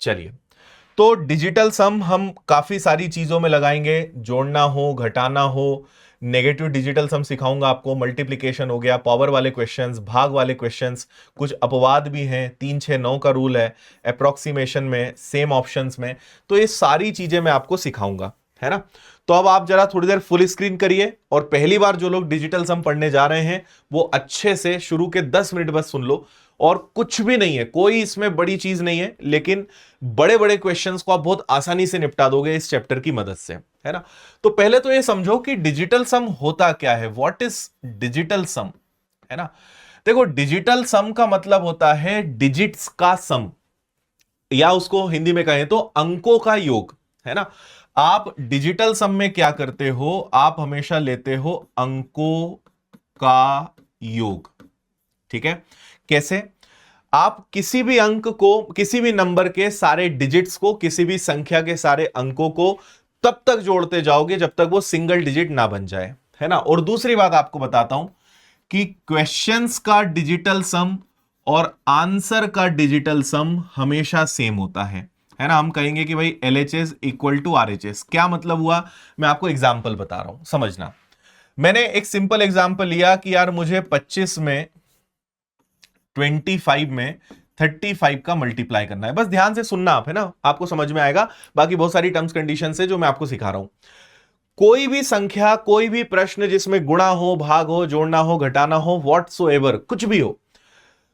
चलिए, तो डिजिटल सम हम काफी सारी चीजों में लगाएंगे, जोड़ना हो, घटाना हो, नेगेटिव डिजिटल सम सिखाऊंगा आपको, मल्टीप्लिकेशन हो गया, पावर वाले क्वेश्चंस, भाग वाले क्वेश्चंस, कुछ अपवाद भी हैं, 3 6 9 का रूल है, अप्रोक्सीमेशन में, सेम ऑप्शंस में, तो ये सारी चीजें मैं आपको सिखाऊंगा, है ना। तो अब आप जरा थोड़ी देर फुल स्क्रीन करिए, और पहली बार जो लोग डिजिटल सम पढ़ने जा रहे हैं वो अच्छे से शुरू के 10 मिनट बस सुन लो, और कुछ भी नहीं है, कोई इसमें बड़ी चीज नहीं है, लेकिन बड़े बड़े क्वेश्चंस को आप बहुत आसानी से निपटा दोगे इस चैप्टर की मदद से, है ना। तो पहले तो ये समझो कि डिजिटल सम होता क्या है, व्हाट इज डिजिटल सम, है ना। देखो, डिजिटल सम का मतलब होता है डिजिट्स का सम, या उसको हिंदी में कहें तो अंकों का योग, है ना। आप डिजिटल सम में क्या करते हो, आप हमेशा लेते हो अंकों का योग, ठीक है। कैसे? आप किसी भी अंक को, किसी भी नंबर के सारे डिजिट्स को, किसी भी संख्या के सारे अंकों को तब तक जोड़ते जाओगे जब तक वो सिंगल डिजिट ना बन जाए, है ना। और दूसरी बात आपको बताता हूं कि क्वेश्चंस का डिजिटल सम और आंसर का डिजिटल सम हमेशा सेम होता है ना। हम कहेंगे कि भाई LHS इक्वल टू RHS, क्या मतलब हुआ, मैं आपको एग्जांपल बता रहा हूं, समझना। मैंने एक सिंपल एग्जांपल लिया कि यार मुझे 25 में, 25 में 35 का मल्टीप्लाई करना है, बस ध्यान से सुनना आप, है ना, आपको समझ में आएगा। बाकी बहुत सारी टर्म्स कंडीशन है जो मैं आपको सिखा रहा हूं। कोई भी संख्या, कोई भी प्रश्न जिसमें गुणा हो, भाग हो, जोड़ना हो, घटाना हो, व्हाटसोएवर, कुछ भी हो,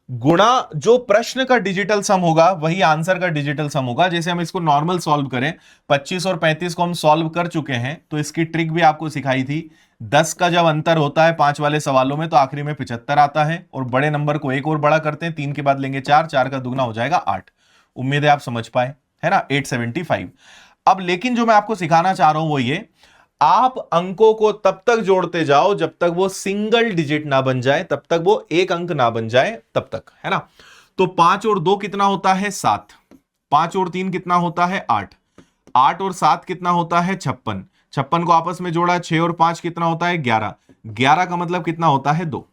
गुणा जो प्रश्न का डिजिटल सम होगा वही आंसर का डिजिटल सम होगा। जैसे हम इसको नॉर्मल सॉल्व करें, 25 और 35 को हम सॉल्व कर चुके हैं, तो इसकी ट्रिक भी आपको सिखाई थी। 10 का जब अंतर होता है 5 वाले सवालों में तो आखिरी में 75 आता है, और बड़े नंबर को एक और बड़ा करते हैं, 3 के बाद लेंगे 4, 4 का दुगना हो जाएगा 8। उम्मीद है आप समझ पाए, है ना, 875। अब लेकिन जो मैं आपको सिखाना चाह रहा हूं वो ये, आप अंकों को तब तक जोड़ते जाओ जब तक वो सिंगल डिजिट ना बन जाए, तब तक वो एक अंक ना बन जाए, तब तक, है ना। तो 5 और 2 कितना होता है, 7। 5 और 3 कितना होता है, 8। 8 और 7 कितना होता है, 56। 56 को आपस में जोड़ा, 6 और 5 कितना होता है, 11। 11 का मतलब कितना होता है, 2।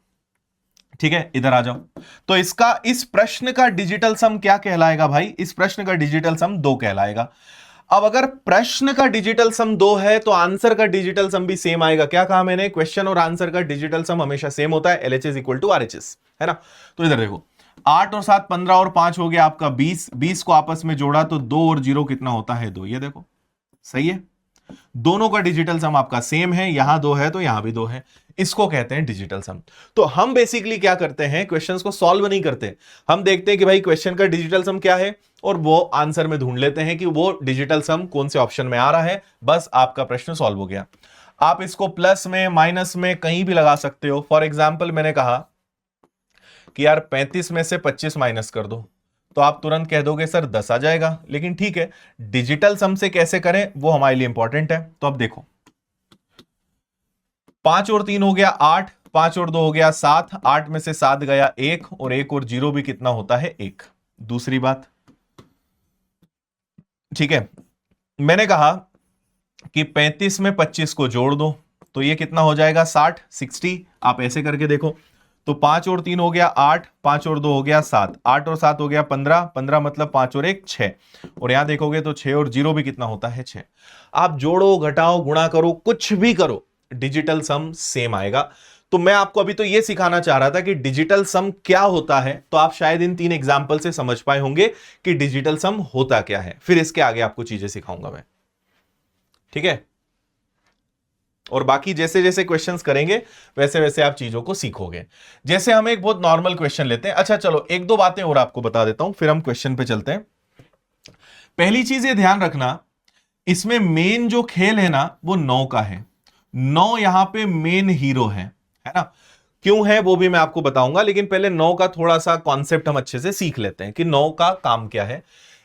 ठीक है, इधर आ जाओ। तो इसका, इस प्रश्न का डिजिटल सम क्या कहलाएगा भाई, इस प्रश्न का डिजिटल सम 2 कहलाएगा। अब अगर प्रश्न का डिजिटल सम 2 है तो आंसर का डिजिटल सम भी सेम आएगा। क्या कहा मैंने, क्वेश्चन और आंसर का डिजिटल सम हमेशा सेम होता है, LHS इक्वल टू RHS, है ना। तो इधर देखो, 8 और 7 15 और 5 हो गया आपका 20। 20 को आपस में जोड़ा तो 2 और 0 कितना होता है, 2। ये देखो, सही है, दोनों का डिजिटल सम आपका सेम है, यहां 2 है तो यहां भी 2 है, इसको कहते हैं डिजिटल सम। तो हम बेसिकली क्या करते हैं, क्वेश्चंस को सॉल्व नहीं करते, हम देखते हैं कि भाई क्वेश्चन का डिजिटल सम क्या है, और वो आंसर में ढूंढ लेते हैं कि वो डिजिटल सम कौन से ऑप्शन में आ रहा है, बस आपका प्रश्न सॉल्व हो गया। आप इसको प्लस में, माइनस में, कहीं भी लगा सकते हो। फॉर एग्जाम्पल मैंने कहा कि यार 35 में से 25 माइनस कर दो, तो आप तुरंत कह दोगे सर 10 आ जाएगा, लेकिन ठीक है, डिजिटल सम से कैसे करें वो हमारे लिए इंपॉर्टेंट है। तो अब देखो, 5 और 3 हो गया 8, 5 और 2 हो गया 7, 8 में से 7 गया 1, और 1 और 0 भी कितना होता है, 1। दूसरी बात, ठीक है, मैंने कहा कि 35 में 25 को जोड़ दो, तो ये कितना हो जाएगा, 60, 60। आप ऐसे करके देखो, तो 5 और 3 हो गया 8, 5 और 2 हो गया 7, 8 और 7 हो गया 15, 15 मतलब 5 और 1 6, और यहां देखोगे तो 6 और 0 भी कितना होता है, 6। आप जोड़ो, घटाओ, गुणा करो, कुछ भी करो, डिजिटल सम सेम आएगा। तो मैं आपको अभी तो यह सिखाना चाह रहा था कि डिजिटल सम क्या होता है, तो आप शायद इन 3 एग्जाम्पल से समझ पाए होंगे कि डिजिटल सम होता क्या है, फिर इसके आगे आपको चीजें सिखाऊंगा मैं, ठीक है। और बाकी जैसे जैसे क्वेश्चंस करेंगे वैसे वैसे आप चीजों को सीखोगे। जैसे हम एक बहुत नॉर्मल क्वेश्चन लेते हैं, अच्छा चलो एक दो बातें और आपको बता देता हूं, फिर हम क्वेश्चन पे चलते हैं। पहली चीज ये ध्यान रखना, इसमें मेन जो खेल है ना वो 9 का है। 9 यहां पे मेन हीरो है ना। क्यों है वो भी मैं आपको बताऊंगा, लेकिन पहले 9 का थोड़ा सा कॉन्सेप्ट हम अच्छे से सीख लेते हैं कि 9 का काम क्या है।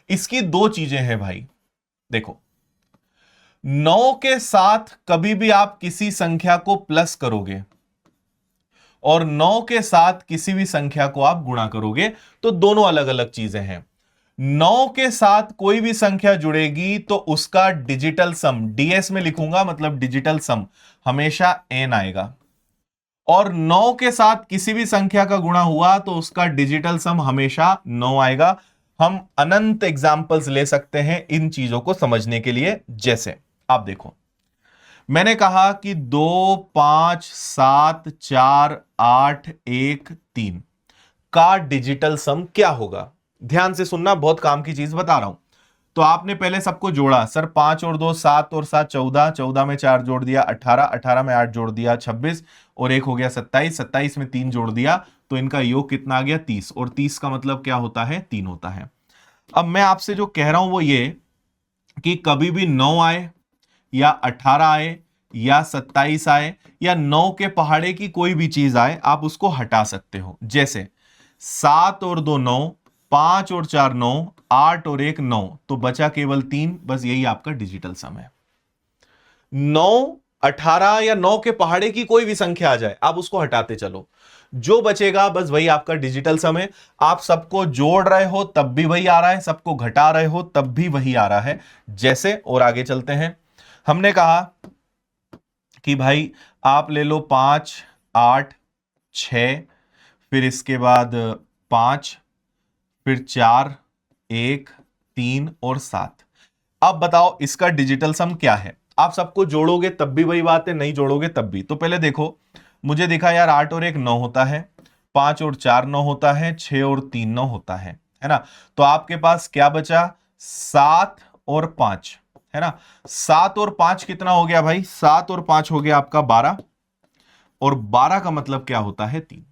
इसकी 2 चीजें हैं भाई, देखो, 9 के साथ कभी भी आप किसी संख्या को प्लस करोगे और 9 के साथ किसी भी संख्या को आप गुणा करोगे तो दोनों अलग अलग चीजें हैं। 9 के साथ कोई भी संख्या जुड़ेगी तो उसका डिजिटल सम, DS में लिखूंगा मतलब डिजिटल सम, हमेशा n आएगा, और 9 के साथ किसी भी संख्या का गुणा हुआ तो उसका डिजिटल सम हमेशा 9 आएगा। हम अनंत एग्जाम्पल्स ले सकते हैं इन चीजों को समझने के लिए। जैसे आप देखो, मैंने कहा कि 2 5 7 4 8 1 3 का डिजिटल सम क्या होगा। ध्यान से सुनना, बहुत काम की चीज बता रहा हूं। तो आपने पहले सबको जोड़ा, सर 5 और 2 7 और 7 14, 14 में 4 जोड़ दिया 18, 18 में 8 जोड़ दिया 26 और एक हो गया 27, 27 में 3 जोड़ दिया तो इनका योग कितना आ गया 30, और 30 का मतलब क्या होता है 3 होता है। अब मैं आपसे जो कह रहा हूं वो ये कि कभी भी 9 आए या 18 आए या 27 आए या 9 के पहाड़े की कोई भी चीज आए, आप उसको हटा सकते हो। जैसे 7 और 2 9, 5 और 4 9, 8 और 1 9, तो बचा केवल 3, बस यही आपका डिजिटल सम है। 9, 18 या 9 के पहाड़े की कोई भी संख्या आ जाए, आप उसको हटाते चलो, जो बचेगा बस वही आपका डिजिटल सम है। आप सबको जोड़ रहे हो तब भी वही आ रहा है, सबको घटा रहे हो तब भी वही आ रहा है। जैसे, और आगे चलते हैं, हमने कहा कि भाई आप ले लो 5 8 6, फिर इसके बाद 5, फिर 4 1 3 और 7। अब बताओ इसका डिजिटल सम क्या है। आप सबको जोड़ोगे तब भी वही बात है, नहीं जोड़ोगे तब भी। तो पहले देखो, मुझे दिखा यार 8 और 1 9 होता है, 5 और 4 9 होता है, 6 और 3 9 होता है ना। तो आपके पास क्या बचा, 7 और 5, है ना। 7 और 5 कितना हो गया भाई, 7 और 5 हो गया आपका 12, और 12 का मतलब क्या होता है 3।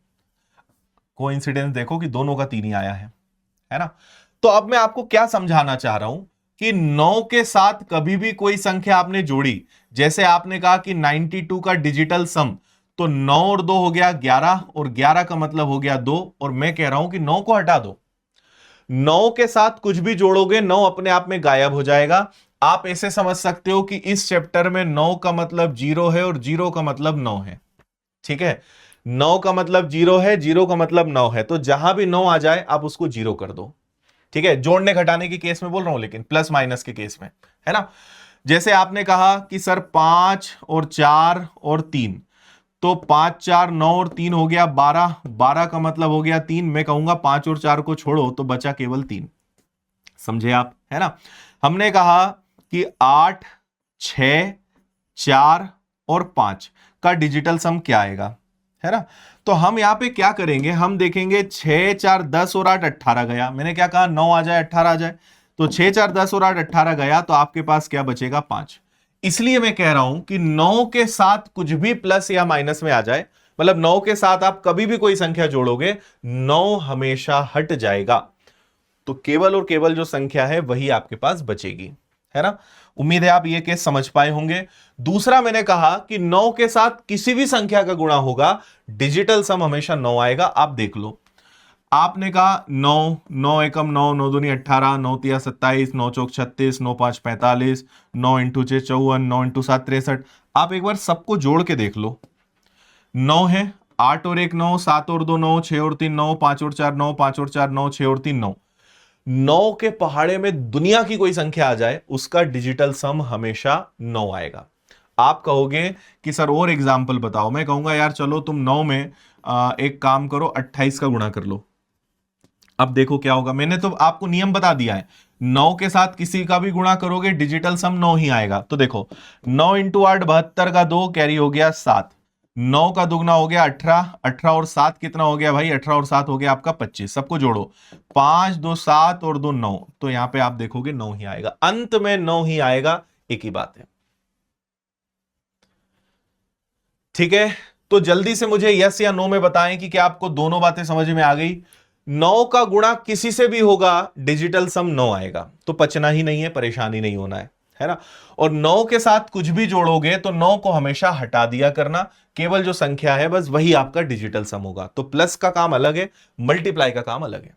कोइंसिडेंस देखो कि दोनों का 3 ही आया है ना। तो अब मैं आपको क्या समझाना चाह रहा हूं कि 9 के साथ कभी भी कोई संख्या आपने जोड़ी, जैसे आपने कहा कि 92 का डिजिटल सम, तो 9 और 2 हो गया 11, और 11 का मतलब हो गया 2, और मैं कह रहा हूं कि 9 को हटा दो। 9 के साथ कुछ भी जोड़ोगे 9 अपने आप में गायब हो जाएगा। आप ऐसे समझ सकते हो कि इस चैप्टर में 9 का मतलब 0 है और 0 का मतलब 9 है। ठीक है, 9 का मतलब 0 है, 0 का मतलब 9 है, तो जहां भी 9 आ जाए आप उसको 0 कर दो। ठीक है, जोड़ने घटाने के केस में बोल रहा हूं, लेकिन प्लस माइनस के केस में, है ना। जैसे आपने कहा कि सर 5 और 4 और 3, तो 5 4 9 और 3 हो गया 12, 12 का मतलब हो गया 3। मैं कहूंगा 5 और 4 को छोड़ो तो बचा केवल 3। समझे आप, है ना। हमने कहा कि 8 6 4 और 5 का डिजिटल सम क्या आएगा, है ना। तो हम यहां पे क्या करेंगे, हम देखेंगे 6 4 10 और 8 18 गया। मैंने क्या कहा, 9 आ जाए 18 आ जाए, तो 6 4 10 और 8 18 गया, तो आपके पास क्या बचेगा 5। इसलिए मैं कह रहा हूं कि 9 के साथ कुछ भी प्लस या माइनस में आ जाए, मतलब 9 के साथ आप कभी भी कोई संख्या जोड़ोगे 9 हमेशा हट जाएगा, तो केवल और केवल जो संख्या है वही आपके पास बचेगी, है ना। उम्मीद है आप ये केस समझ पाए होंगे। दूसरा, मैंने कहा कि 9 के साथ किसी भी संख्या का गुणा होगा, डिजिटल सम हमेशा 9 आएगा। आप देख लो, आपने कहा 9, 9 एकम 9, 9 दूनी 18, 9 तिया 27, 9 चौक 36, 9 5 45, 9 इंटू 6 54, 9 इंटू 7 63। आप एक बार सबको जोड़ के देख लो, 9 है, 8 और 1 9, 7 और 2 9, 6 और 3 9, 5 और 4 9, 5 और 4 9, 6 और 3 9। 9 के पहाड़े में दुनिया की कोई संख्या आ जाए, उसका डिजिटल सम हमेशा 9 आएगा। आप कहोगे कि सर और एग्जाम्पल बताओ। मैं कहूंगा यार चलो तुम 9 में एक काम करो, 28 का गुणा कर लो। अब देखो क्या होगा, मैंने तो आपको नियम बता दिया है, 9 के साथ किसी का भी गुणा करोगे डिजिटल सम 9 ही आएगा। तो देखो, 9 इंटू 8 72 का 2 कैरी हो गया 7, 9 का दुगना हो गया 18, 18 और 7 कितना हो गया भाई, 18 और 7 हो गया आपका 25। सबको जोड़ो, 5 2 7 और 2 9, तो यहां पे आप देखोगे 9 ही आएगा, अंत में 9 ही आएगा। एक ही बात है, ठीक है। तो जल्दी से मुझे यस या नो में बताएं कि क्या आपको दोनों बातें समझ में आ गई। 9 का गुणा किसी से भी होगा, डिजिटल सम 9 आएगा, तो पचना ही नहीं है, परेशानी नहीं होना है ना। और 9 के साथ कुछ भी जोड़ोगे तो 9 को हमेशा हटा दिया करना, केवल जो संख्या है बस वही आपका डिजिटल सम होगा। तो प्लस का काम अलग है, मल्टीप्लाई का काम अलग है।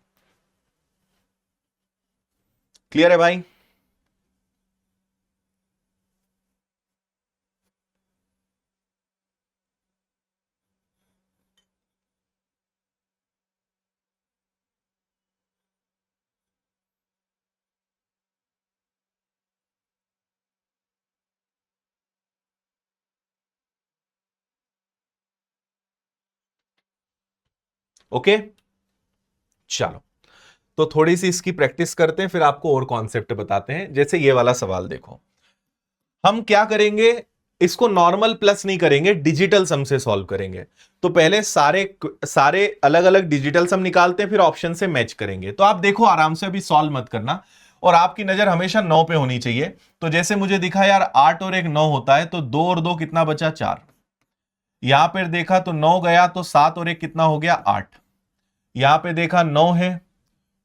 क्लियर है भाई। ओके, चलो। तो थोड़ी सी इसकी प्रैक्टिस करते हैं, फिर आपको और कॉन्सेप्ट बताते हैं। जैसे ये वाला सवाल देखो, हम क्या करेंगे, इसको नॉर्मल प्लस नहीं करेंगे, डिजिटल सम से सॉल्व करेंगे। तो पहले सारे अलग अलग डिजिटल सम निकालते हैं, फिर ऑप्शन से मैच करेंगे। तो आप देखो आराम से, अभी सॉल्व मत करना, और आपकी नजर हमेशा 9 पे होनी चाहिए। तो जैसे मुझे दिखा यार 8 और 1 9 होता है, तो 2 और 2 कितना बचा, 4। यहां पर देखा तो 9 गया, तो 7 और 1 कितना हो गया, 8। यहां पे देखा 9 है,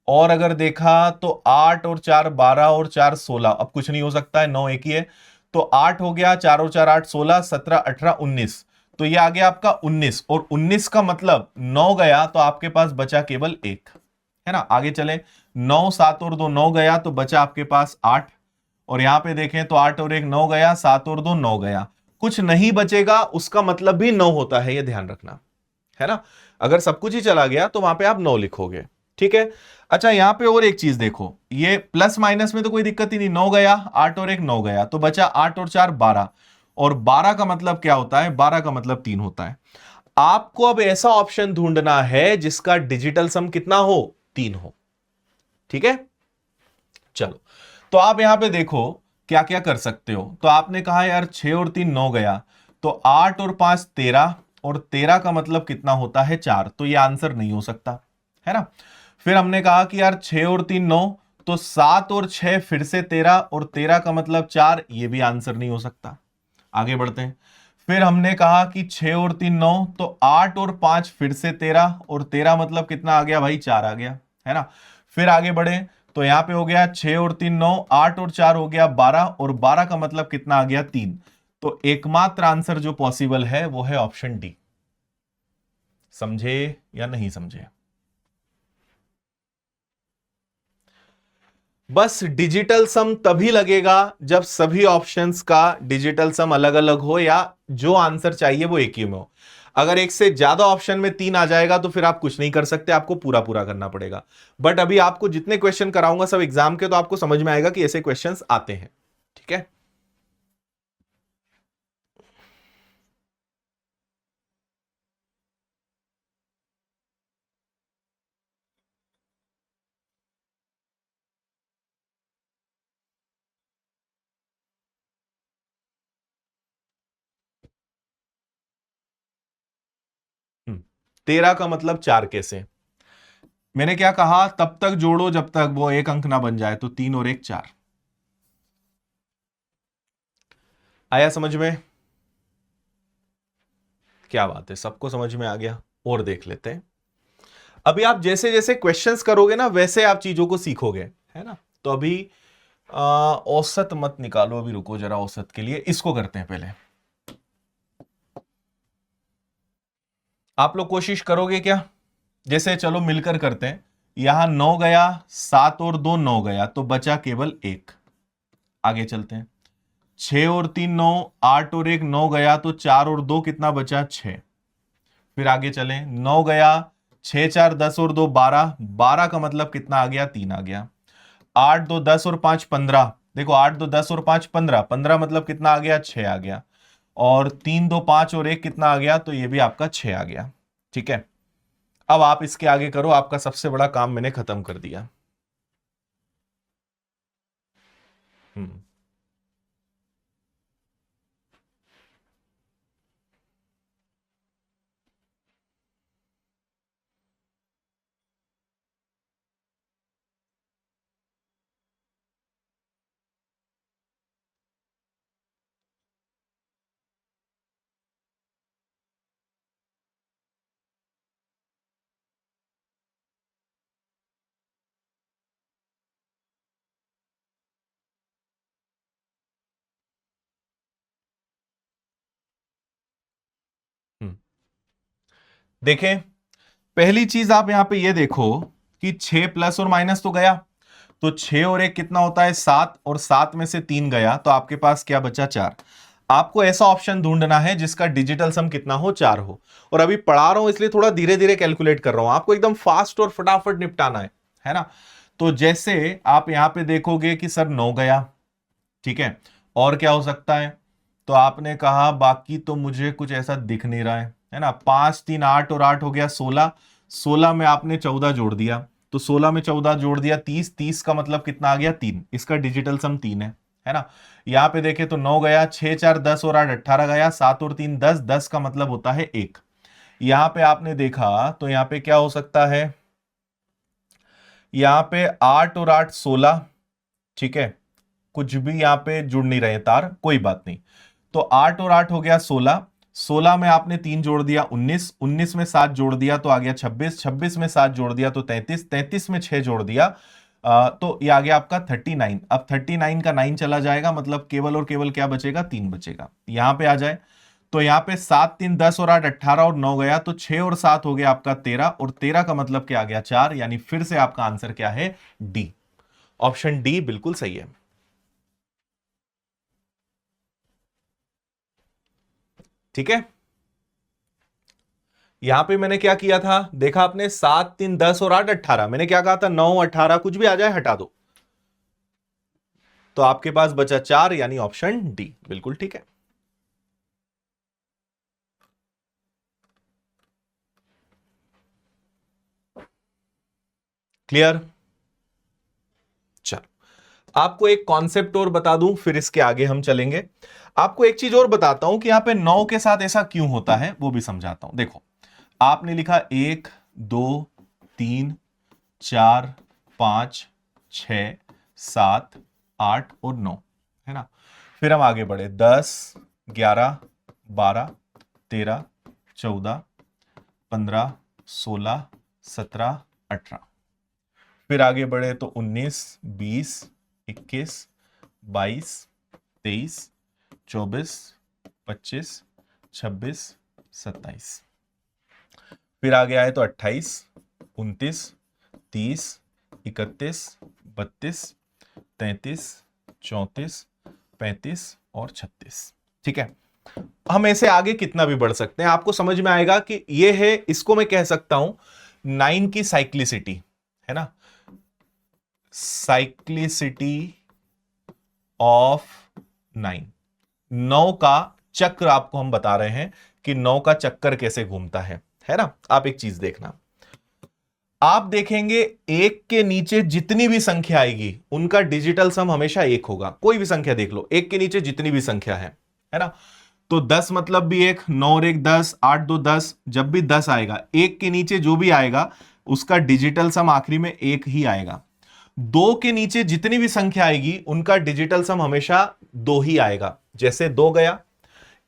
और अगर देखा तो 8 और 4 12 और 4 16, अब कुछ नहीं हो सकता है, 9 एक ही है। तो 8 हो गया, 4 और 4 8 16 17 18 19, तो ये आ गया आपका 19। और 19 का मतलब 9 गया तो आपके पास बचा केवल 1, है ना। आगे चले, 9 7 और 2 9 गया तो बचा आपके पास 8। और यहां पे देखें तो 8 और 1 9 गया, 7 और 2 9 गया, कुछ नहीं बचेगा, उसका मतलब भी 9 होता है, ये ध्यान रखना, है ना। अगर सब कुछ ही चला गया तो वहां पे आप 9 लिखोगे, ठीक है। अच्छा यहां पे और एक चीज देखो, ये प्लस माइनस में तो कोई दिक्कत ही नहीं, 9 गया, 8 और 1 9 गया, तो बचा 8 और 4 12। और 12 का मतलब क्या होता है, 12 का मतलब 3 होता है। आपको अब ऐसा ऑप्शन ढूंढना है जिसका डिजिटल सम कितना हो, 3 हो, ठीक है। चलो, तो आप यहां पे देखो क्या क्या कर सकते हो। तो आपने कहा यार 6 और 3 9 गया, तो 8 और 5 13, और 13 का मतलब कितना होता है, 4, तो ये आंसर नहीं हो सकता, है ना। फिर हमने कहा कि यार 6 और 3 9, तो 7 और 6 फिर से 13, और 13 का मतलब 4, ये भी आंसर नहीं हो सकता। आगे बढ़ते हैं। फिर हमने कहा कि 6 और 3 9, तो 8 और 5 फिर से 13, और 13 मतलब कितना आ गया भाई, 4 आ गया, है ना। फिर आगे बढ़े तो यहां पे हो गया 6 और 3 9, 8 और 4 हो गया 12, और 12 का मतलब कितना आ गया, 3। तो एकमात्र आंसर जो पॉसिबल है वो है ऑप्शन डी। समझे या नहीं समझे। बस डिजिटल सम तभी लगेगा जब सभी ऑप्शंस का डिजिटल सम अलग अलग हो, या जो आंसर चाहिए वो एक ही में हो। अगर एक से ज्यादा ऑप्शन में 3 आ जाएगा तो फिर आप कुछ नहीं कर सकते, आपको पूरा पूरा करना पड़ेगा। बट अभी आपको जितने क्वेश्चन कराऊंगा सब एग्जाम के, तो आपको समझ में आएगा कि ऐसे क्वेश्चंस आते हैं, ठीक है। हम्म, 13 का मतलब 4 कैसे, मैंने क्या कहा, तब तक जोड़ो जब तक वो एक अंक ना बन जाए, तो 3 और 1 4। आया समझ में, क्या बात है, सबको समझ में आ गया। और देख लेते हैं, अभी आप जैसे जैसे क्वेश्चंस करोगे ना वैसे आप चीजों को सीखोगे, है ना। तो अभी औसत मत निकालो, अभी रुको जरा, औसत के लिए इसको करते हैं पहले। आप लोग कोशिश करोगे क्या, जैसे चलो मिलकर करते हैं। यहां 9 गया, 7 और 2 9 गया, तो बचा केवल 1। आगे चलते हैं, 6 और 3 9, 8 और 1 9 गया, तो 4 और 2 कितना बचा, 6। फिर आगे चलें, 9 गया, 6 4 10 और 2 12, 12 का मतलब कितना आ गया, 3 आ गया। 8 2 10 और 5 15, देखो 8 2 10 और 5 15, 15 मतलब कितना आ गया, 6 आ गया। और 3 2 5 और 1 कितना आ गया, तो ये भी आपका 6 आ गया, ठीक है। अब आप इसके आगे करो, आपका सबसे बड़ा काम मैंने खत्म कर दिया। हम्म हम्म देखें, पहली चीज आप यहां पे ये देखो कि 6 प्लस और माइनस तो गया, तो 6 और 1 कितना होता है, 7, और 7 में से 3 गया, तो आपके पास क्या बचा, 4। आपको ऐसा ऑप्शन ढूंढना है जिसका डिजिटल सम कितना हो, 4 हो। और अभी पढ़ा रहा हूं इसलिए थोड़ा धीरे धीरे कैलकुलेट कर रहा हूं, आपको एकदम फास्ट और फटाफट निपटाना है ना। तो जैसे आप यहां पे देखोगे कि सर 9 गया, ठीक है, और क्या हो सकता है, तो आपने कहा बाकी तो मुझे कुछ ऐसा दिख नहीं रहा है ना। 5 3 8 और 8 हो गया 16, 16 में आपने 14 जोड़ दिया, तो 16 में 14 जोड़ दिया 30, 30 का मतलब कितना आ गया 3, इसका डिजिटल सम 3 है ना। यहां पे देखें तो 9 गया, 6 4 10 और 8 18 गया, 7 और 3 10, 10 का मतलब होता है 1। यहां पे आपने देखा तो यहां पे क्या हो सकता है, यहां पे 8 और 8 16, ठीक है, कुछ भी यहां पे जुड़ नहीं रहे तार, कोई बात नहीं। तो 8 और 8 हो गया 16, 16 में आपने 3 जोड़ दिया 19, 19 में 7 जोड़ दिया तो आ गया 26, 26 में 7 जोड़ दिया तो 33, 33 में 6 जोड़ दिया तो ये आ गया आपका 39। अब 39 का 9 चला जाएगा, मतलब केवल और केवल क्या बचेगा, 3 बचेगा। यहां पे आ जाए तो यहां पे 7 3 10 और 8 18 और 9 गया, तो 6 और 7 हो गया आपका 13, और 13 का मतलब क्या आ गया 4, यानी फिर से आपका आंसर क्या है, डी। ऑप्शन डी बिल्कुल सही है। ठीक है, यहां पे मैंने क्या किया था, देखा आपने 7 3 10 और 8 18, मैंने क्या कहा था 9 18 कुछ भी आ जाए हटा दो, तो आपके पास बचा 4, यानी ऑप्शन डी बिल्कुल ठीक है। क्लियर। चलो आपको एक कॉन्सेप्ट और बता दूं, फिर इसके आगे हम चलेंगे। आपको एक चीज और बताता हूं कि यहां पे 9 के साथ ऐसा क्यों होता है, वो भी समझाता हूं। देखो आपने लिखा 1 2 3 4 5 6 7 8 और 9, है ना। फिर हम आगे बढ़े 10 11 12 13 14 15 16 17 18, फिर आगे बढ़े तो 19 20 21 22 23 24 25 26 27, फिर आगे आए तो 28 29 30 31 32 33 34 35 और 36। ठीक है, हम ऐसे आगे कितना भी बढ़ सकते हैं, आपको समझ में आएगा कि ये है, इसको मैं कह सकता हूं 9 की साइक्लिसिटी, है ना, साइक्लिसिटी ऑफ 9। 9 का चक्र आपको हम बता रहे हैं कि 9 का चक्कर कैसे घूमता है ना। आप एक चीज देखना, आप देखेंगे एक के नीचे जितनी भी संख्या आएगी उनका डिजिटल सम हमेशा 1 होगा। कोई भी संख्या देख लो, एक के नीचे जितनी भी संख्या है ना। तो 10 मतलब भी 1, 9 और 1 10, 8 2 10, जब भी 10 आएगा एक के नीचे जो भी आएगा उसका डिजिटल सम आखिरी में 1 ही आएगा। 2 के नीचे जितनी भी संख्या आएगी उनका डिजिटल सम हमेशा 2 ही आएगा। जैसे 2 गया,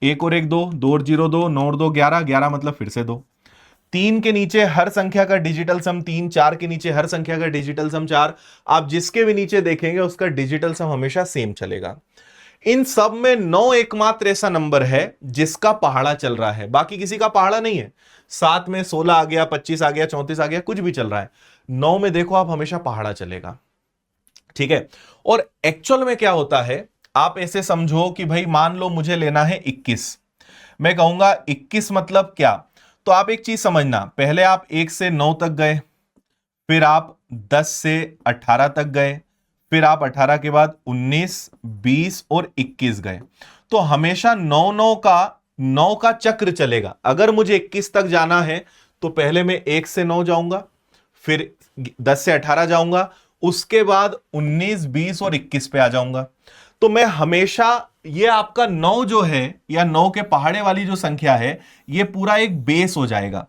1 और 1 2, 2 और 0 2, 9 और 2 11, 11 मतलब फिर से 2। 3 के नीचे हर संख्या का डिजिटल सम 3, 4 के नीचे हर संख्या का डिजिटल सम 4। आप जिसके भी नीचे देखेंगे उसका डिजिटल सम हमेशा सेम चलेगा। इन सब में 9 एकमात्र ऐसा नंबर है जिसका पहाड़ा चल रहा है, बाकी किसी का पहाड़ा नहीं है। 7 में 16 आ गया, 25 आ गया, 34 आ गया, कुछ भी चल रहा है। 9 में देखो आप हमेशा पहाड़ा चलेगा। ठीक है, और एक्चुअल में क्या होता है, आप ऐसे समझो कि भाई मान लो मुझे लेना है 21, मैं कहूंगा 21 मतलब क्या, तो आप एक चीज समझना, पहले आप 1 से 9 तक गए, फिर आप 10 से 18 तक गए, फिर आप 18 के बाद 19 20 और 21 गए। तो हमेशा 9 का चक्र चलेगा। अगर मुझे 21 तक जाना है तो पहले मैं 1 से 9 जाऊंगा, फिर 10 से 18 जाऊंगा, उसके बाद 19 20 और 21 पे आ जाऊंगा। तो मैं हमेशा, ये आपका 9 जो है या 9 के पहाड़े वाली जो संख्या है, ये पूरा एक बेस हो जाएगा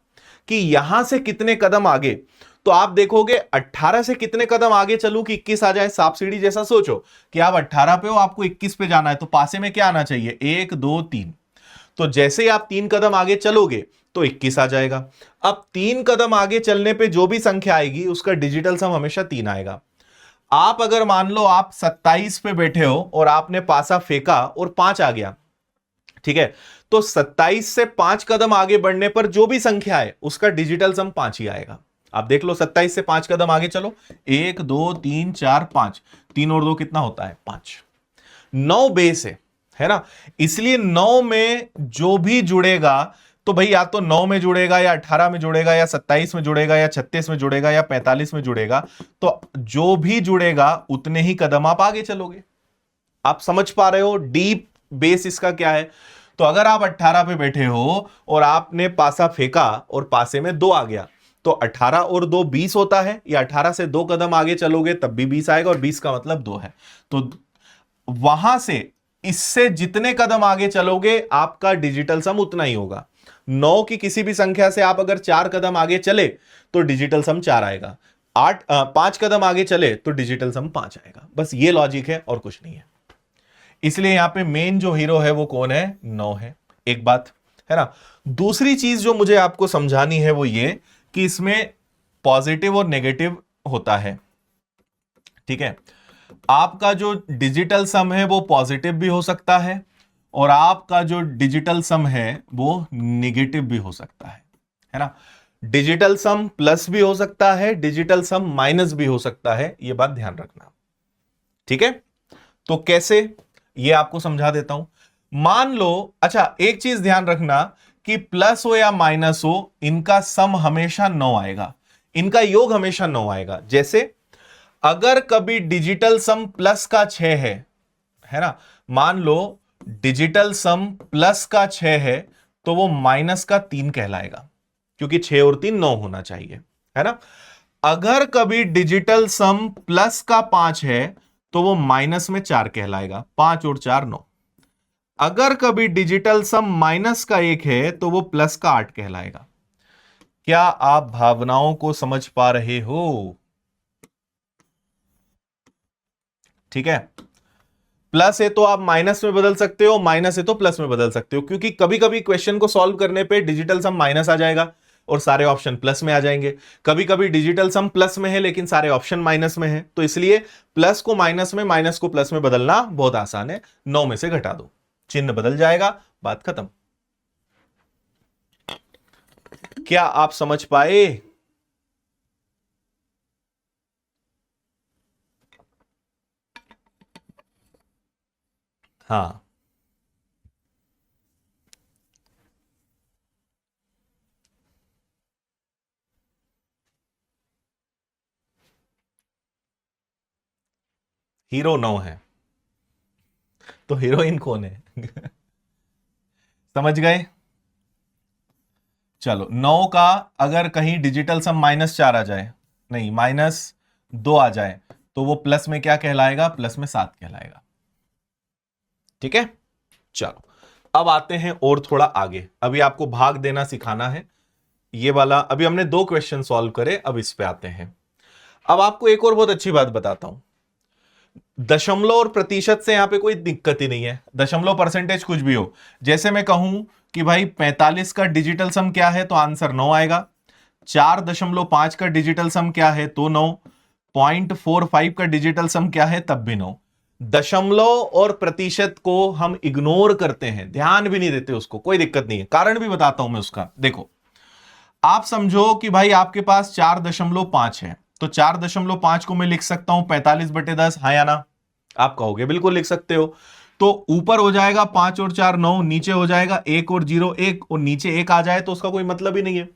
कि यहां से कितने कदम आगे। तो आप देखोगे 18 से कितने कदम आगे चलूं कि 21 आ जाए। सांप सीढ़ी जैसा सोचो कि आप 18 पे हो, आपको 21 पे जाना है, तो पासे में क्या आना चाहिए, 1 2 3। तो जैसे ही आप 3 कदम आगे चलोगे तो 21 आ जाएगा। अब 3 कदम आगे चलने पे जो भी संख्या आएगी उसका डिजिटल सम हमेशा 3 आएगा। आप अगर मान लो आप 27 पे बैठे हो और आपने पासा फेंका और 5 आ गया, ठीक है, तो 27 से 5 कदम आगे बढ़ने पर जो भी संख्या है उसका डिजिटल सम 5 ही आएगा। आप देख लो 27 से 5 कदम आगे चलो, 1 2 3 4 5, 3 और 2 कितना होता है 5। 9 बेस है ना, इसलिए 9 में जो भी जुड़ेगा तो भाई या तो 9 में जुड़ेगा या 18 में जुड़ेगा या 27 में जुड़ेगा या 36 में जुड़ेगा या 45 में जुड़ेगा। तो जो भी जुड़ेगा उतने ही कदम आप आगे चलोगे। आप समझ पा रहे हो डीप बेस इसका क्या है। तो अगर आप 18 पे बैठे हो और आपने पासा फेंका और पासे में 2 आ गया, तो 18 और 2 20 होता है, या 18 से 2 कदम आगे चलोगे तब भी 20 आएगा, और 20 का मतलब 2 है। तो वहां से इससे जितने कदम आगे चलोगे आपका डिजिटल सम उतना ही होगा। 9 की किसी भी संख्या से आप अगर 4 कदम आगे चले तो डिजिटल सम 4 आएगा, 5 कदम आगे चले तो डिजिटल सम 5 आएगा। बस ये लॉजिक है और कुछ नहीं है। इसलिए यहां पे मेन जो हीरो है वो कौन है? 9 है। एक बात है ना। दूसरी चीज जो मुझे आपको समझानी है वो ये कि इसमें पॉजिटिव और नेगेटिव होता है, ठीक है। आपका जो डिजिटल सम है वो पॉजिटिव भी हो सकता है, और आपका जो डिजिटल सम है वो नेगेटिव भी हो सकता है ना। डिजिटल सम प्लस भी हो सकता है, डिजिटल सम माइनस भी हो सकता है, ये बात ध्यान रखना, ठीक है। तो कैसे, ये आपको समझा देता हूं। मान लो, अच्छा एक चीज ध्यान रखना कि प्लस हो या माइनस हो, इनका सम हमेशा 9 आएगा, इनका योग हमेशा 9 आएगा। जैसे अगर कभी डिजिटल सम प्लस का 6 है ना, मान लो डिजिटल सम प्लस का 6 है तो वो माइनस का 3 कहलाएगा, क्योंकि 6 और 3 9 होना चाहिए, है ना। अगर कभी डिजिटल सम प्लस का 5 है तो वो माइनस में 4 कहलाएगा, 5 और 4 9। अगर कभी डिजिटल सम माइनस का 1 है तो वो प्लस का 8 कहलाएगा। क्या आप भावनाओं को समझ पा रहे हो? ठीक है। प्लस है तो आप माइनस में बदल सकते हो, माइनस है तो प्लस में बदल सकते हो, क्योंकि कभी कभी क्वेश्चन को सॉल्व करने पे डिजिटल सम माइनस आ जाएगा और सारे ऑप्शन प्लस में आ जाएंगे। कभी कभी डिजिटल सम प्लस में है लेकिन सारे ऑप्शन माइनस में है, तो इसलिए प्लस को माइनस में, माइनस को प्लस में बदलना बहुत आसान है। 9 में से घटा दो, चिन्ह बदल जाएगा, बात खत्म। क्या आप समझ पाए? हाँ, हीरो 9 है तो हीरोइन कौन है? समझ गए? चलो, 9 का अगर कहीं डिजिटल सम -4 आ जाए, नहीं -2 आ जाए, तो वो प्लस में क्या कहलाएगा? प्लस में 7 कहलाएगा, ठीक है। चलो, अब आते हैं और थोड़ा आगे। अभी आपको भाग देना सिखाना है, ये वाला अभी हमने 2 क्वेश्चन सॉल्व करे, अब इस पे आते हैं। अब आपको एक और बहुत अच्छी बात बताता हूं, दशमलव और प्रतिशत से यहां पे कोई दिक्कत ही नहीं है, दशमलव परसेंटेज कुछ भी हो। जैसे मैं कहूं कि भाई 45 का डिजिटल सम क्या है, तो आंसर 9 आएगा। 4.5 का डिजिटल सम क्या है, तो 9। 0.45 का डिजिटल सम क्या है, तब भी 9। दशमलव और प्रतिशत को हम इग्नोर करते हैं, ध्यान भी नहीं देते उसको, कोई दिक्कत नहीं है। कारण भी बताता हूं मैं उसका। देखो, आप समझो कि भाई आपके पास 4.5 है, तो 4.5 को मैं लिख सकता हूं 45/10, हाँ या ना? आप कहोगे बिल्कुल लिख सकते हो। तो ऊपर हो जाएगा 5 और 4 9, नीचे हो जाएगा 1 और 0 1, और नीचे 1 आ जाए तो उसका कोई मतलब ही नहीं है।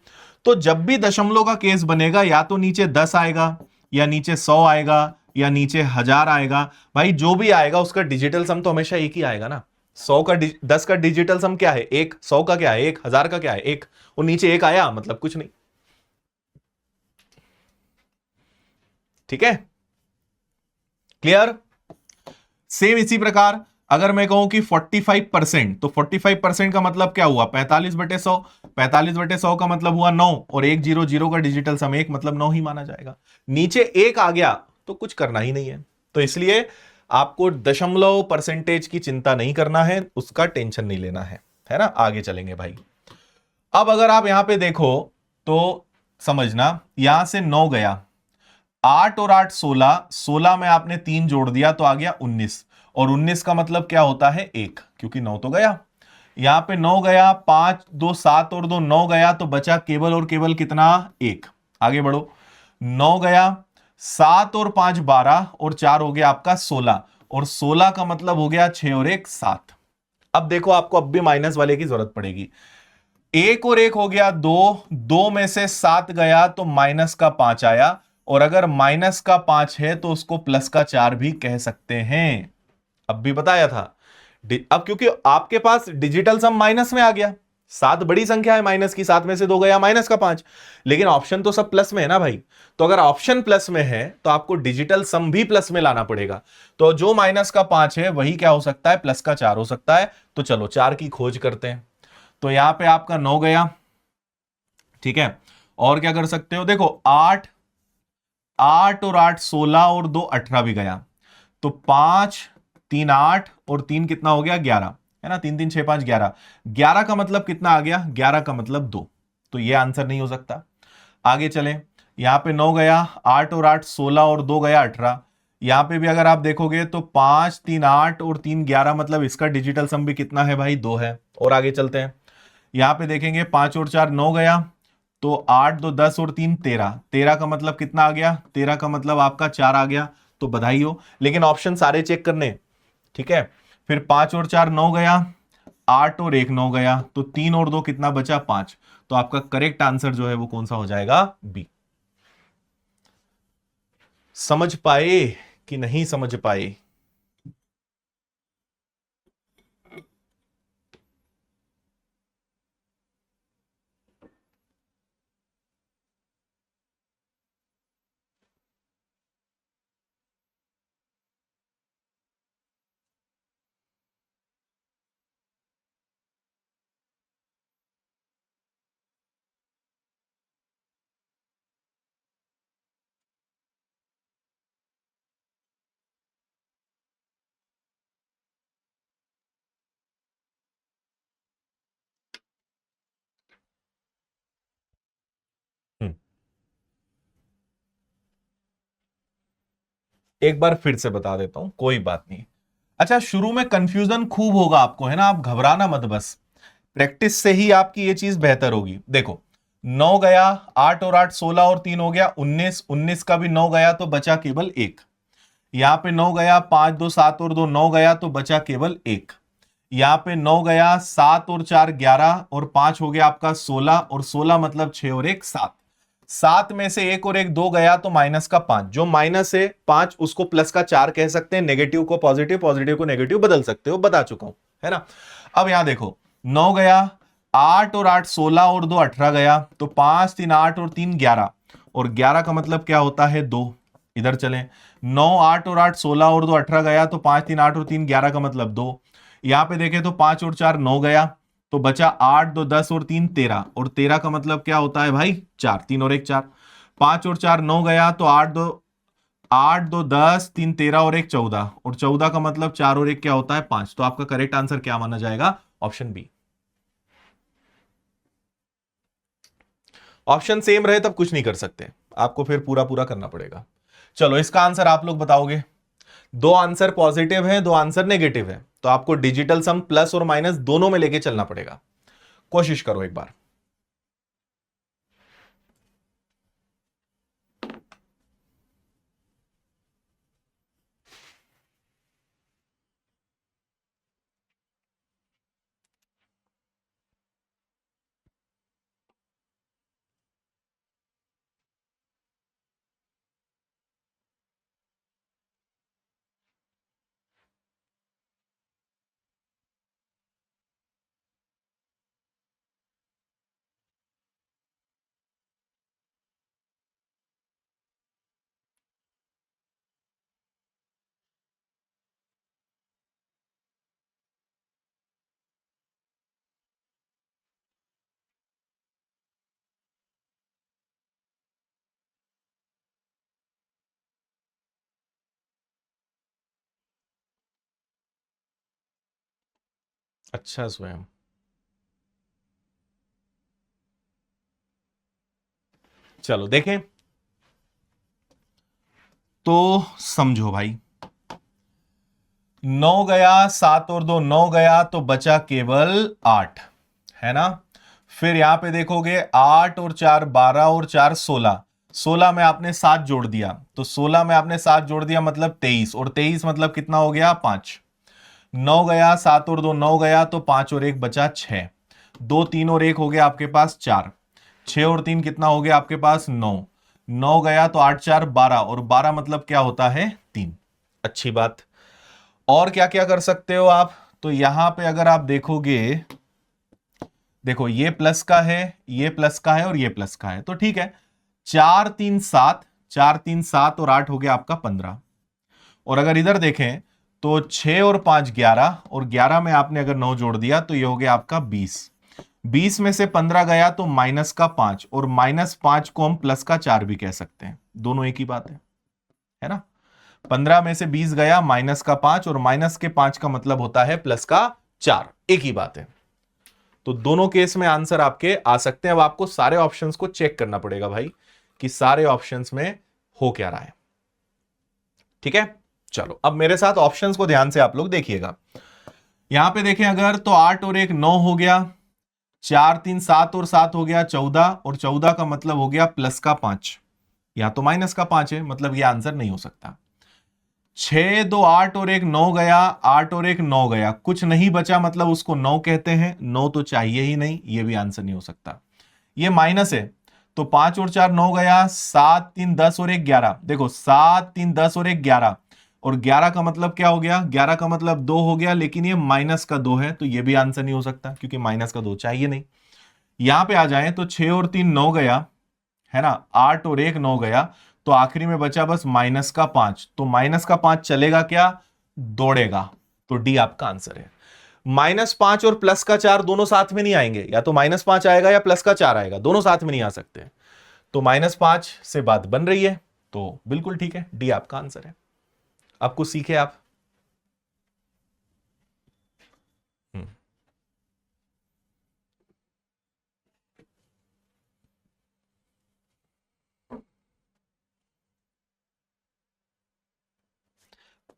तो जब भी दशमलव का केस बनेगा, या तो नीचे 10 आएगा, या नीचे 100 आएगा, या नीचे 1000 आएगा। भाई जो भी आएगा उसका डिजिटल सम तो हमेशा एक ही आएगा ना। 10 का डिजिटल सम क्या है? 1। 100 का क्या है? 1। 1000 का क्या है? 1। और नीचे 1 आया मतलब कुछ नहीं, ठीक है। क्लियर? सेम इसी प्रकार अगर मैं कहूं कि 45%, तो 45% का मतलब क्या हुआ? 45/100। 45/100 का मतलब हुआ 9, और 1 0 0 का डिजिटल सम 1, मतलब 9 ही माना जाएगा। नीचे 1 आ गया तो कुछ करना ही नहीं है। तो इसलिए आपको दशमलव परसेंटेज की चिंता नहीं करना है, उसका टेंशन नहीं लेना है ना। आगे चलेंगे भाई। अब अगर आप यहां पे देखो तो समझना, यहां से 9 गया, 8 और 8 16, 16 में आपने 3 जोड़ दिया तो आ गया 19, और 19 का मतलब क्या होता है? 1, क्योंकि 9 तो गया। यहां पे 9 गया, 5 2 7 और 2 9 गया, तो बचा केवल और केवल कितना? 1। आगे बढ़ो, 9 गया, 7 और 5 12, और 4 हो गया आपका 16, और 16 का मतलब हो गया 6 और 1 7। अब देखो, आपको अब भी माइनस वाले की जरूरत पड़ेगी। 1 और 1 हो गया 2, 2 में से 7 गया तो माइनस का 5 आया, और अगर माइनस का 5 है तो उसको प्लस का 4 भी कह सकते हैं। अब भी बताया था। अब क्योंकि आपके पास डिजिटल सम माइनस में आ गया, 7 बड़ी संख्या है माइनस की, 7 में से 2 गया माइनस का 5, लेकिन ऑप्शन तो सब प्लस में है ना भाई। तो अगर ऑप्शन प्लस में है तो आपको डिजिटल सम भी प्लस में लाना पड़ेगा। तो जो माइनस का 5 है वही क्या हो सकता है, प्लस का 4 हो सकता है। तो चलो 4 की खोज करते हैं। तो यहां पे आपका 9 गया, ठीक है। और क्या कर सकते हो, देखो 8, 8 और 8 16 और 2 18 भी गया। तो 5 3 8 और 3 कितना हो गया 11, है ना। 3 3 6 5 11, 11 का मतलब कितना आ गया, 11 का मतलब 2। तो ये आंसर नहीं हो सकता। आगे चलें, यहां पे 9 गया, 8 और 8 16 और 2 गया 18। यहां पे भी अगर आप देखोगे तो 5 3 8 और 3 11, मतलब इसका डिजिटल सम भी कितना है भाई, 2 है। और आगे चलते हैं, यहां पे देखेंगे 5 और 4 9 गया, तो 8 2 10 और 3 13, 13 का मतलब कितना आ गया, 13 का मतलब आपका 4 आ गया। तो बधाई हो, लेकिन ऑप्शन सारे चेक करने, ठीक है। फिर 5 और 4 9 गया, 8 और 1 9 गया, तो 3 और 2 कितना बचा 5। तो आपका करेक्ट आंसर जो है वो कौन सा हो जाएगा, बी। समझ पाए कि नहीं समझ पाए? हम्म, एक बार फिर से बता देता हूं, कोई बात नहीं। अच्छा, शुरू में कंफ्यूजन खूब होगा आपको, है ना, आप घबराना मत, बस प्रैक्टिस से ही आपकी ये चीज बेहतर होगी। देखो 9 गया, 8 और 8 16 और 3 हो गया 19, 19 का भी 9 गया तो बचा केवल एक। यहां पे 9 गया, 5 2 7 और 2 9 गया तो बचा केवल एक। यहां पे 9 गया, 7 और 4 11 और 5 हो गया आपका 16, और 16 मतलब 6 और 1 7। 7 में से एक और एक 2 गया तो माइनस का 5, जो माइनस है 5 उसको प्लस का 4 कह सकते हैं, नेगेटिव को पॉजिटिव, पॉजिटिव को नेगेटिव बदल सकते हो, बता चुका हूं, है ना। अब यहां देखो 9 गया, 8 और 8 16 और 2 18 गया, तो 5 3 8 और 3 11, और 11 का मतलब क्या होता है 2। इधर चलें, 9 8 और 8 16 और 2 18 गया, तो 5 3 8 और 3 11 का मतलब 2। यहां पे देखें तो 5 और 4 9 गया, तो बचा 8 2 10 और 3 13, और 13 का मतलब क्या होता है भाई 4, 3 और 1 4। 5 और 4 9 गया, तो 8 2 10 3 13 और 1 14, और 14 का मतलब 4 और 1 क्या होता है 5। तो आपका करेक्ट आंसर क्या माना जाएगा, ऑप्शन बी। ऑप्शन सेम रहे तब कुछ नहीं कर सकते, आपको फिर पूरा पूरा करना पड़ेगा। चलो इसका आंसर आप लोग बताओगे। दो आंसर पॉजिटिव है, दो आंसर नेगेटिव है, तो आपको डिजिटल सम प्लस और माइनस दोनों में लेके चलना पड़ेगा। कोशिश करो एक बार। अच्छा स्वयं, चलो देखें, तो समझो भाई, 9 गया, 7 और 2 9 गया, तो बचा केवल 8, है ना। फिर यहां पे देखोगे 8 और 4 12 और 4 16, 16 में आपने 7 जोड़ दिया, तो 16 में आपने 7 जोड़ दिया मतलब 23, और 23 मतलब कितना हो गया 5। 9 गया, 7 और 2 9 गया, तो 5 और 1 बचा 6, 2 3 और 1 हो गया आपके पास 4, 6 और 3 कितना हो गया आपके पास 9, 9 गया तो 8 4 12, और 12 मतलब क्या होता है 3। अच्छी बात। और क्या क्या कर सकते हो आप, तो यहां पे अगर आप देखोगे देखो ये प्लस का है, ये प्लस का है और ये प्लस का है, तो ठीक है। 4 3 7, 4 3 7 और 8 हो गया आपका 15। और अगर इधर देखें तो 6 और 5 11, और 11 में आपने अगर 9 जोड़ दिया तो ये हो गया आपका 20। 20 में से 15 गया तो माइनस का 5, और माइनस 5 को हम प्लस का 4 भी कह सकते हैं, दोनों एक ही बात है ना। 15 में से 20 गया, माइनस का 5, और माइनस के 5 का मतलब होता है प्लस का 4, एक ही बात है। तो दोनों केस में आंसर आपके आ सकते हैं। अब आपको सारे ऑप्शंस को चेक करना पड़ेगा भाई कि सारे ऑप्शंस में हो क्या रहा है। ठीक है, चलो अब मेरे साथ ऑप्शंस को ध्यान से आप लोग देखिएगा। यहां पे देखें अगर, तो 8 और 1 9 हो गया, 4 3 7 और 7 हो गया 14, और 14 का मतलब हो गया प्लस का 5, यहां तो माइनस का 5 है, मतलब ये आंसर नहीं हो सकता। 6 2 8 और 1 9 गया, 8 और 1 9 गया, कुछ नहीं बचा, मतलब उसको 9 कहते हैं, 9 तो चाहिए ही नहीं, ये भी आंसर नहीं हो सकता। ये माइनस है, तो 5 और 4 9 गया, 7 3 10 और 1 11, देखो 7 3 10 और 1 11, और 11 का मतलब क्या हो गया, 11 का मतलब 2 हो गया, लेकिन ये माइनस का 2 है, तो ये भी आंसर नहीं हो सकता क्योंकि माइनस का 2 चाहिए नहीं। यहां पे आ जाए तो 6 और 3 9 गया, है ना, 8 और 1 9 गया, तो आखिरी में बचा बस माइनस का 5, तो माइनस का 5 चलेगा क्या, दौड़ेगा, तो डी आपका आंसर है। -5 और प्लस का 4 दोनों साथ में नहीं आएंगे, या तो -5 आएगा या प्लस का 4 आएगा, दोनों साथ में नहीं आ सकते, तो -5 से बात बन रही है, तो बिल्कुल ठीक है, डी आपका आंसर है। अब कुछ सीखे आप। हम्म।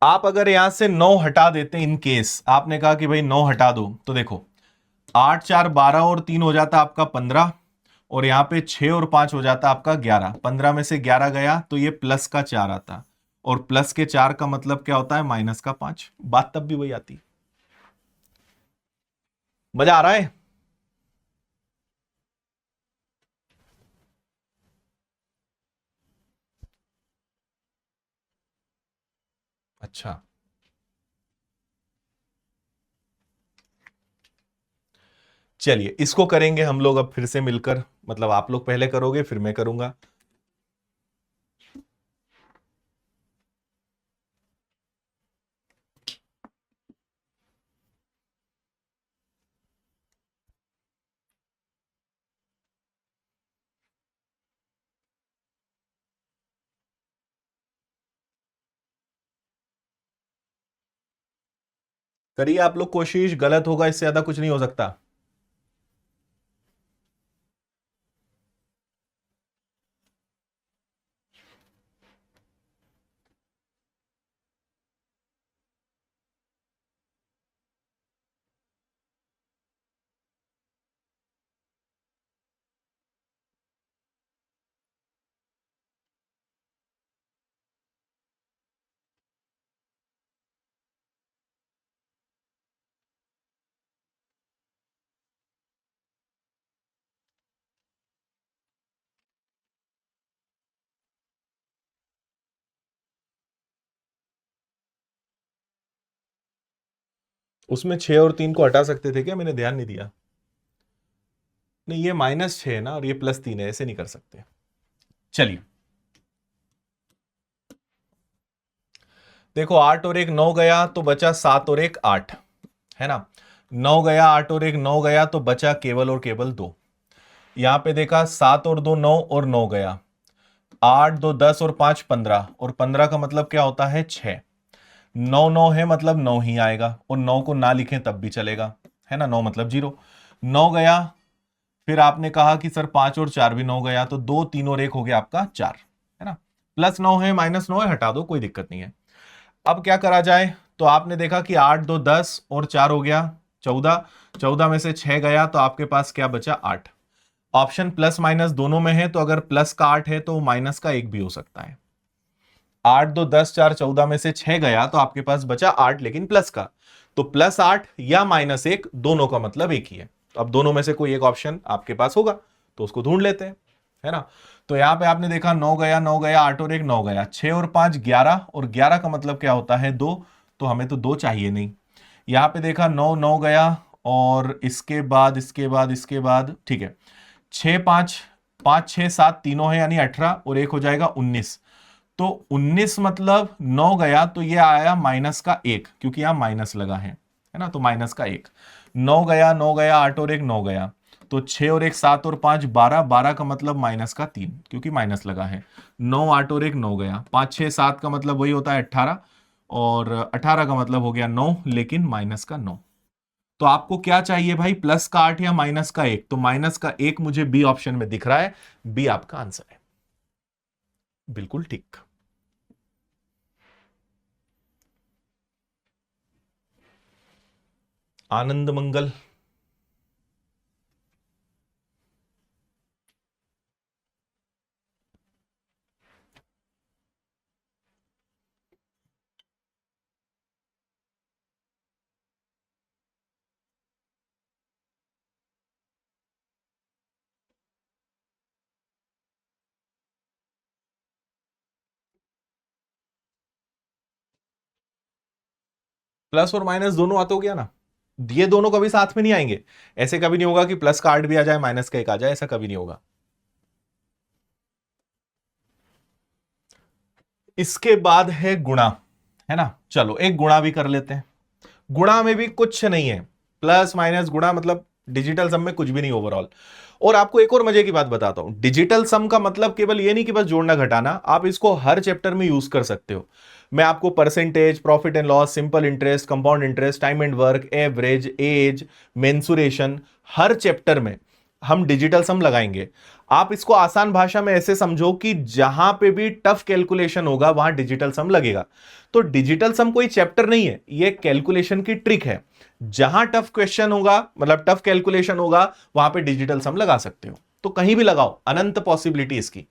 आप अगर यहां से 9 हटा देते, इन केस आपने कहा कि भाई 9 हटा दो, तो देखो 8 4 12 और 3 हो जाता आपका 15, और यहां पे 6 और 5 हो जाता आपका 11, 15 में से 11 गया तो ये प्लस का 4 आता, और प्लस के 4 का मतलब क्या होता है, माइनस का 5, बात तब भी वही आती। मजा आ रहा है। अच्छा, चलिए इसको करेंगे हम लोग अब फिर से मिलकर, मतलब आप लोग पहले करोगे फिर मैं करूंगा। करिए आप लोग कोशिश, गलत होगा इससे ज्यादा कुछ नहीं हो सकता। उसमें 6 और 3 को हटा सकते थे क्या, मैंने ध्यान नहीं दिया। नहीं, ये -6 है ना, और ये +3 है, ऐसे नहीं कर सकते। चलिए देखो 8 और 1 9 गया तो बचा 7 और 1 8, है ना। 9 गया, 8 और 1 9 गया, तो बचा केवल और केवल 2। यहां पे देखा 7 और 2 9, और 9 गया, 8 2 10 और 5 15, और 15 का मतलब क्या होता है 6। 9 9 है मतलब 9 ही आएगा, और 9 को ना लिखें तब भी चलेगा, है ना, 9 मतलब 0। 9 गया, फिर आपने कहा कि सर 5 और 4 भी 9 गया, तो 2 3 और 1 हो गया आपका 4, है ना। +9 है -9 है, हटा दो, कोई दिक्कत नहीं है। अब क्या करा जाए, तो आपने देखा कि 8 2 10 और 4 हो गया 14, 14 में से 6 गया, तो आपके पास क्या बचा 8। ऑप्शन प्लस माइनस दोनों में है, तो अगर प्लस का 8 है तो माइनस का 1 भी हो सकता है। 8 2 10 4 14 में से 6 गया, तो आपके पास बचा 8, लेकिन प्लस का, तो +8 या -1 दोनों का मतलब एक ही है। तो अब दोनों में से कोई एक ऑप्शन आपके पास होगा, तो उसको ढूंढ लेते हैं, है ना। तो यहां पे आपने देखा 9 गया, 9 गया, 8 और 1 9 गया, 6 और 5 11, और 11 का मतलब क्या होता है 2, तो हमें तो 2 चाहिए नहीं। यहां पे देखा 9 9 गया, और इसके बाद ठीक है, 6 5 5 6 7 तीनों है यानी 18 और एक हो जाएगा 19। तो 19 मतलब 9 गया तो ये आया माइनस का 1, क्योंकि यहां माइनस लगा है ना, तो माइनस का 1। 9 गया 9 गया, 8 और 1 9 गया, तो 6 और 1 7 और 5 12, 12 का मतलब माइनस का 3, क्योंकि माइनस लगा है। 9 8 और 1 9 गया, 5 6 7 का मतलब वही होता है 18, और 18 का मतलब हो गया 9, लेकिन माइनस का 9। तो आपको क्या चाहिए भाई, प्लस का 8 या माइनस का 1? तो माइनस का 1 मुझे बी ऑप्शन में दिख रहा है, बी आपका आंसर है। बिल्कुल ठीक। आनंद मंगल। प्लस और माइनस दोनों आते हो गया ना, ये दोनों कभी साथ में नहीं आएंगे। ऐसे कभी नहीं होगा कि प्लस का 8 भी आ जाए माइनस का 1 आ जाए, ऐसा कभी नहीं होगा। इसके बाद है गुणा, है ना। चलो एक गुणा भी कर लेते हैं। गुणा में भी कुछ नहीं है, प्लस माइनस गुणा मतलब डिजिटल सम में कुछ भी नहीं ओवरऑल। और आपको एक और मजे की बात बताता हूं, डिजिटल सम का मतलब केवल ये नहीं कि बस जोड़ना घटाना, आप इसको हर चैप्टर में यूज कर सकते हो। मैं आपको percentage, profit and loss, simple interest, compound interest, time and work, average, age, mensuration, हर चैप्टर में हम डिजिटल सम लगाएंगे। आप इसको आसान भाषा में ऐसे समझो कि जहां पे भी टफ कैलकुलेशन होगा वहां डिजिटल सम लगेगा। तो डिजिटल सम कोई चैप्टर नहीं है, ये कैलकुलेशन की ट्रिक है। जहां टफ क्वेश्चन होगा, मतलब टफ कैलकुलेशन होगा, वहां पे डिजिटल सम लगा सकते हो। तो कहीं भी लगाओ, अनंत पॉसिबिलिटी इसकी।